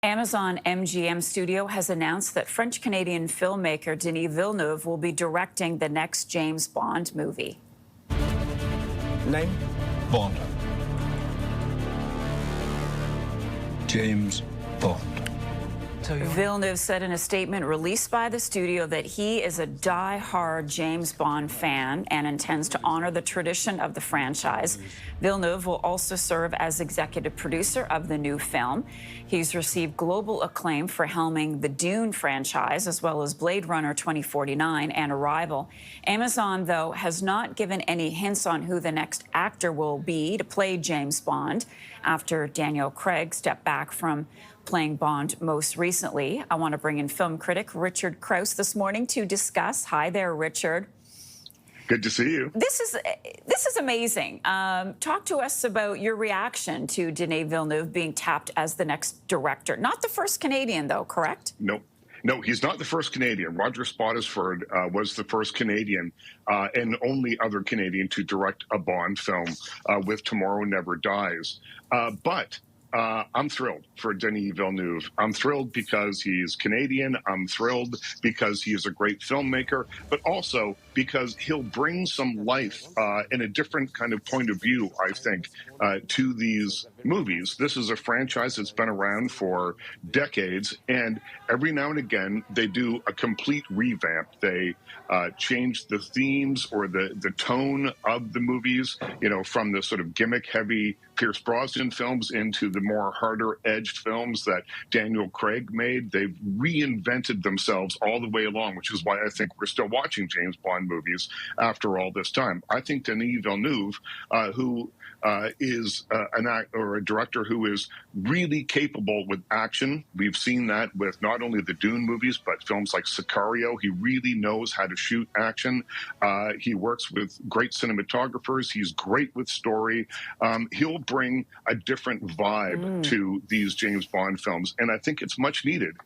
Amazon MGM Studio has announced that French-Canadian filmmaker Denis Villeneuve will be directing the next James Bond movie. Name? Bond. James Bond. Villeneuve said in a statement released by the studio that he is a die-hard James Bond fan and intends to honor the tradition of the franchise. Villeneuve will also serve as executive producer of the new film. He's received global acclaim for helming the Dune franchise, as well as Blade Runner 2049 and Arrival. Amazon, though, has not given any hints on who the next actor will be to play James Bond after Daniel Craig stepped back from playing Bond most recently. I want to bring in film critic Richard Crouse this morning to discuss. Hi there, Richard. Good to see you. This is amazing. Talk to us about your reaction to Denis Villeneuve being tapped as the next director. Not the first Canadian, though, correct? No, he's not the first Canadian. Roger Spottiswoode was the first Canadian and only other Canadian to direct a Bond film with Tomorrow Never Dies. But I'm thrilled for Denis Villeneuve. I'm thrilled because he's Canadian. I'm thrilled because he is a great filmmaker, but also because he'll bring some life and a different kind of point of view, I think, to these movies. This is a franchise that's been around for decades, and every now and again, they do a complete revamp. They change the themes or the tone of the movies, from the sort of gimmick-heavy Pierce Brosnan films into the more harder-edged films that Daniel Craig made. They've reinvented themselves all the way along, which is why I think we're still watching James Bond movies after all this time. I think Denis Villeneuve, who is a director who is really capable with action. We've seen that with not only the Dune movies, but films like Sicario. He really knows how to shoot action. He works with great cinematographers. He's great with story. He'll bring a different vibe to these James Bond films, and I think it's much needed.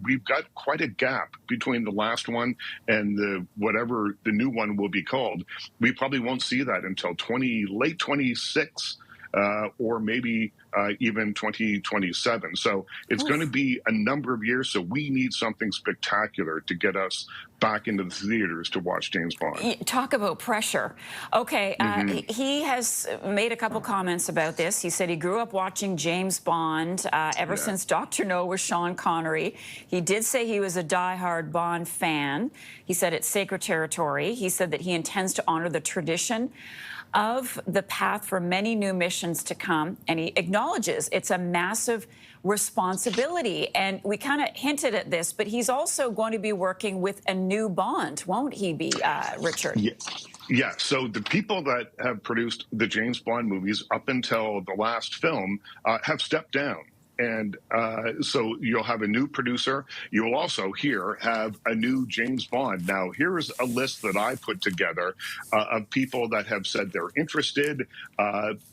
We've got quite a gap between the last one and whatever the new one will be called. We probably won't see that until late 26 or maybe even 2027. So it's going to be a number of years. So we need something spectacular to get us back into the theaters to watch James Bond. Talk about pressure. Okay, he has made a couple comments about this. He said he grew up watching James Bond ever since Dr. No with Sean Connery. He did say he was a diehard Bond fan. He said it's sacred territory. He said that he intends to honor the tradition of the path for many new missions to come, and he acknowledges it's a massive responsibility. And we kind of hinted at this, but he's also going to be working with a new Bond, won't he be, Richard? Yeah, so the people that have produced the James Bond movies up until the last film have stepped down. And so you'll have a new producer. You'll also here have a new James Bond. Now, here's a list that I put together of people that have said they're interested,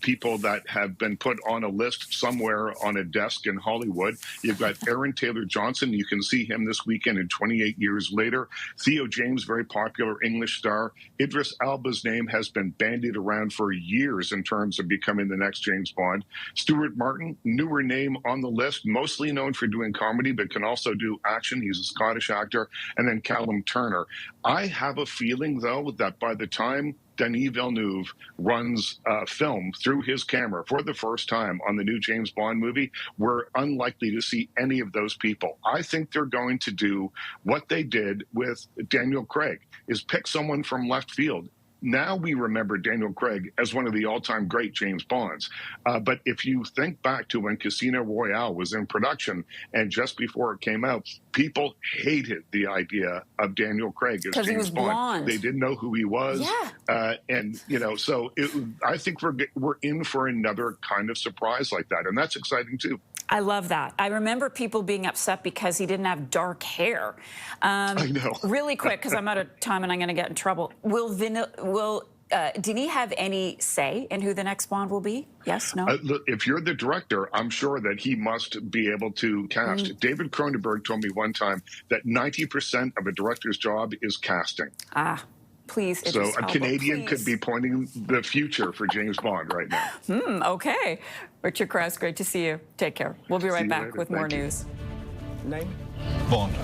people that have been put on a list somewhere on a desk in Hollywood. You've got Aaron Taylor-Johnson. You can see him this weekend in 28 Years Later. Theo James, very popular English star. Idris Elba's name has been bandied around for years in terms of becoming the next James Bond. Stuart Martin, newer name on the list, mostly known for doing comedy, but can also do action. He's a Scottish actor. And then Callum Turner. I have a feeling, though, that by the time Denis Villeneuve runs film through his camera for the first time on the new James Bond movie, we're unlikely to see any of those people. I think they're going to do what they did with Daniel Craig, is pick someone from left field. Now we remember Daniel Craig as one of the all-time great James Bonds. But if you think back to when Casino Royale was in production and just before it came out, people hated the idea of Daniel Craig as James he was Bond. Blonde. They didn't know who he was. So I think we're in for another kind of surprise like that. And that's exciting, too. I love that. I remember people being upset because he didn't have dark hair. I know. Really quick, because I'm out of time and I'm going to get in trouble. Will Denis have any say in who the next Bond will be? Yes, no? Look, if you're the director, I'm sure that he must be able to cast. David Cronenberg told me one time that 90% of a director's job is casting. Please, So Idris a Elba, Canadian please. could be pointing the future for James Bond right now. Okay. Richard Crouse, great to see you. Take care. We'll be See right you back later. with more Thank you. news. Name? Bond.